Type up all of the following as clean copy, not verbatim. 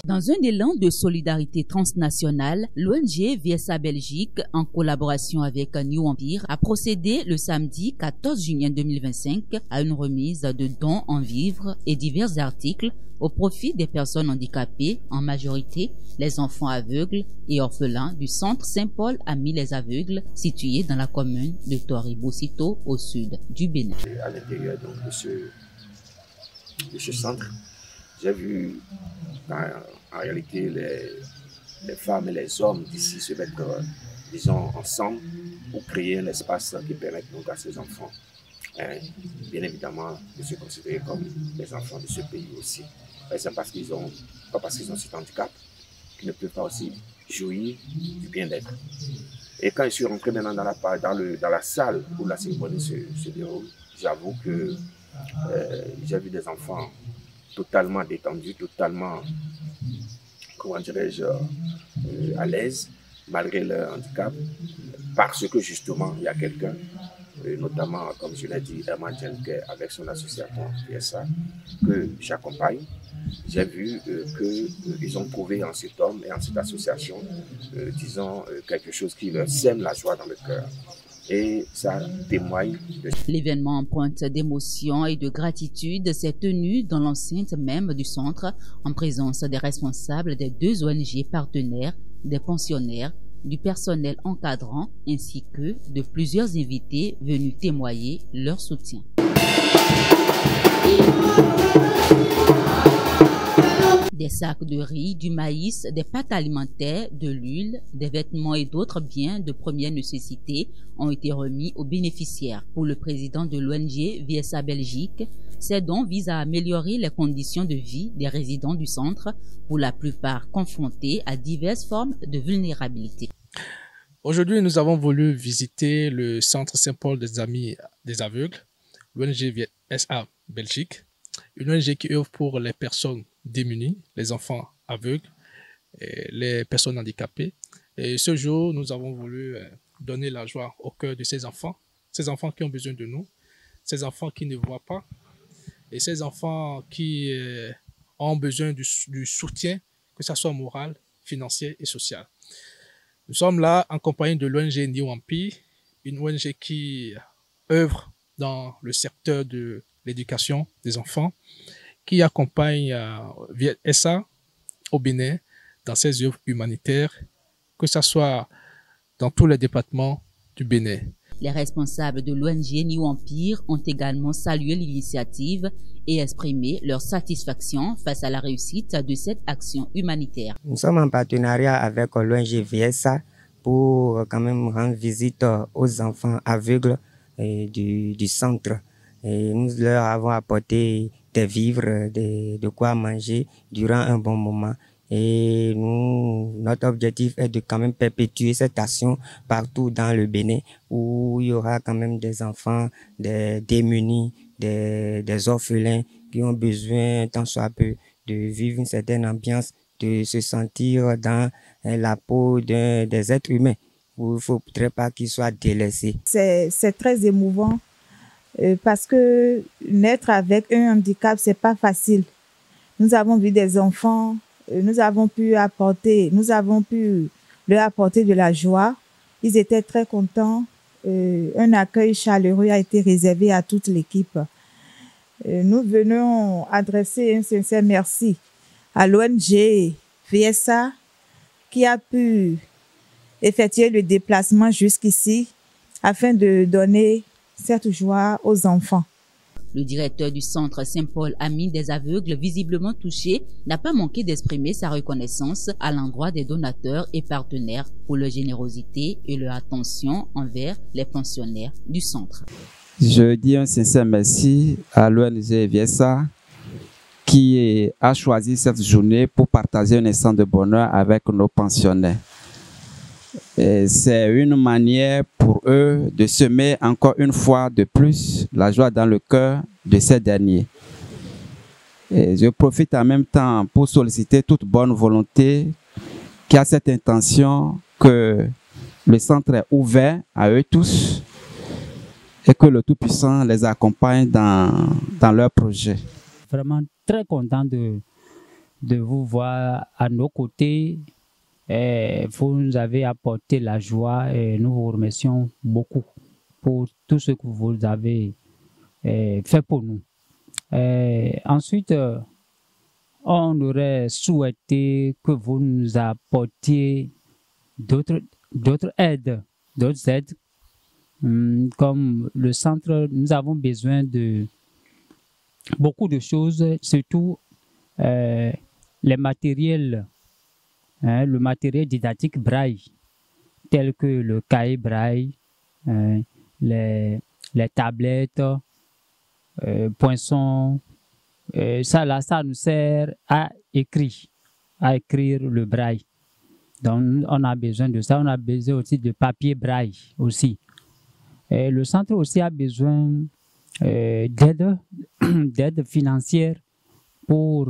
Dans un élan de solidarité transnationale, l'ONG VSA Belgique, en collaboration avec New Empire, a procédé le samedi 14 juillet 2025 à une remise de dons en vivres et divers articles au profit des personnes handicapées, en majorité les enfants aveugles et orphelins du centre Saint-Paul Ami les Aveugles, situé dans la commune de Tori-Boussito, au sud du Bénin. À l'intérieur de ce centre, j'ai vu en réalité les femmes et les hommes d'ici se mettre, disons, ensemble pour créer un espace qui permette donc à ces enfants, bien évidemment, de se considérer comme les enfants de ce pays aussi. C'est pas parce qu'ils ont cet handicap qu'ils ne peuvent pas aussi jouir du bien-être. Et quand je suis rentré maintenant dans la salle où la cérémonie se déroule, j'avoue que j'ai vu des enfants totalement détendus, totalement, comment dirais-je, à l'aise, malgré leur handicap, parce que justement, il y a quelqu'un, notamment, comme je l'ai dit, Herman Jenke, avec son association PSA, que j'accompagne. J'ai vu qu'ils ont trouvé en cet homme et en cette association, disons, quelque chose qui leur sème la joie dans le cœur. Et ça témoigne de... L'événement empreinte d'émotion et de gratitude s'est tenu dans l'enceinte même du centre en présence des responsables des 2 ONG partenaires, des pensionnaires, du personnel encadrant ainsi que de plusieurs invités venus témoigner leur soutien. Des sacs de riz, du maïs, des pâtes alimentaires, de l'huile, des vêtements et d'autres biens de première nécessité ont été remis aux bénéficiaires. Pour le président de l'ONG VSA Belgique, ces dons visent à améliorer les conditions de vie des résidents du centre, pour la plupart confrontés à diverses formes de vulnérabilité. Aujourd'hui, nous avons voulu visiter le centre Saint-Paul des Amis des Aveugles, l'ONG VSA Belgique, une ONG qui œuvre pour les personnes démunies, les enfants aveugles, et les personnes handicapées. Et ce jour, nous avons voulu donner la joie au cœur de ces enfants qui ont besoin de nous, ces enfants qui ne voient pas, et ces enfants qui ont besoin du soutien, que ce soit moral, financier et social. Nous sommes là en compagnie de l'ONG New Empire, une ONG qui œuvre dans le secteur de l'éducation des enfants, qui accompagne VSA au Bénin dans ses œuvres humanitaires, que ce soit dans tous les départements du Bénin. Les responsables de l'ONG New Empire ont également salué l'initiative et exprimé leur satisfaction face à la réussite de cette action humanitaire. Nous sommes en partenariat avec l'ONG VSA pour quand même rendre visite aux enfants aveugles du centre. Et nous leur avons apporté des vivres, de quoi manger durant un bon moment. Et notre objectif est de quand même perpétuer cette action partout dans le Bénin, où il y aura quand même des enfants, des démunis, des orphelins qui ont besoin, tant soit peu, de vivre une certaine ambiance, de se sentir dans la peau des êtres humains, où il ne faudrait pas qu'ils soient délaissés. C'est très émouvant. Parce que naître avec un handicap, c'est pas facile. Nous avons vu des enfants, nous avons pu leur apporter de la joie. Ils étaient très contents. Un accueil chaleureux a été réservé à toute l'équipe. Nous venons adresser un sincère merci à l'ONG VSA qui a pu effectuer le déplacement jusqu'ici afin de donner cette joie aux enfants. Le directeur du centre Saint-Paul Ami des Aveugles, visiblement touché, n'a pas manqué d'exprimer sa reconnaissance à l'endroit des donateurs et partenaires pour leur générosité et leur attention envers les pensionnaires du centre. Je dis un sincère merci à l'ONG VSA qui a choisi cette journée pour partager un instant de bonheur avec nos pensionnaires. C'est une manière pour eux de semer encore une fois de plus la joie dans le cœur de ces derniers. Et je profite en même temps pour solliciter toute bonne volonté qui a cette intention que le centre est ouvert à eux tous et que le Tout-Puissant les accompagne dans leur projet. Vraiment très content de de vous voir à nos côtés. Vous nous avez apporté la joie et nous vous remercions beaucoup pour tout ce que vous avez fait pour nous. Ensuite, on aurait souhaité que vous nous apportiez d'autres aides, comme le centre. Nous avons besoin de beaucoup de choses, surtout les matériels, le matériel didactique braille, tel que le cahier braille, les tablettes, poinçons. Ça nous sert à écrire le braille. Donc, on a besoin de ça. On a besoin aussi de papier braille aussi. Le centre aussi a besoin d'aide financière pour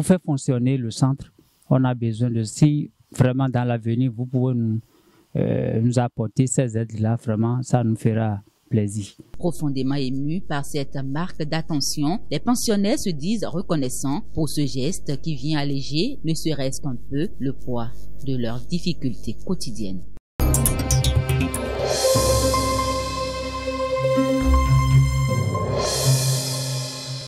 faire fonctionner le centre. On a besoin de, si vraiment dans l'avenir, vous pouvez nous apporter ces aides-là, vraiment, ça nous fera plaisir. Profondément émus par cette marque d'attention, les pensionnaires se disent reconnaissants pour ce geste qui vient alléger, ne serait-ce qu'un peu, le poids de leurs difficultés quotidiennes.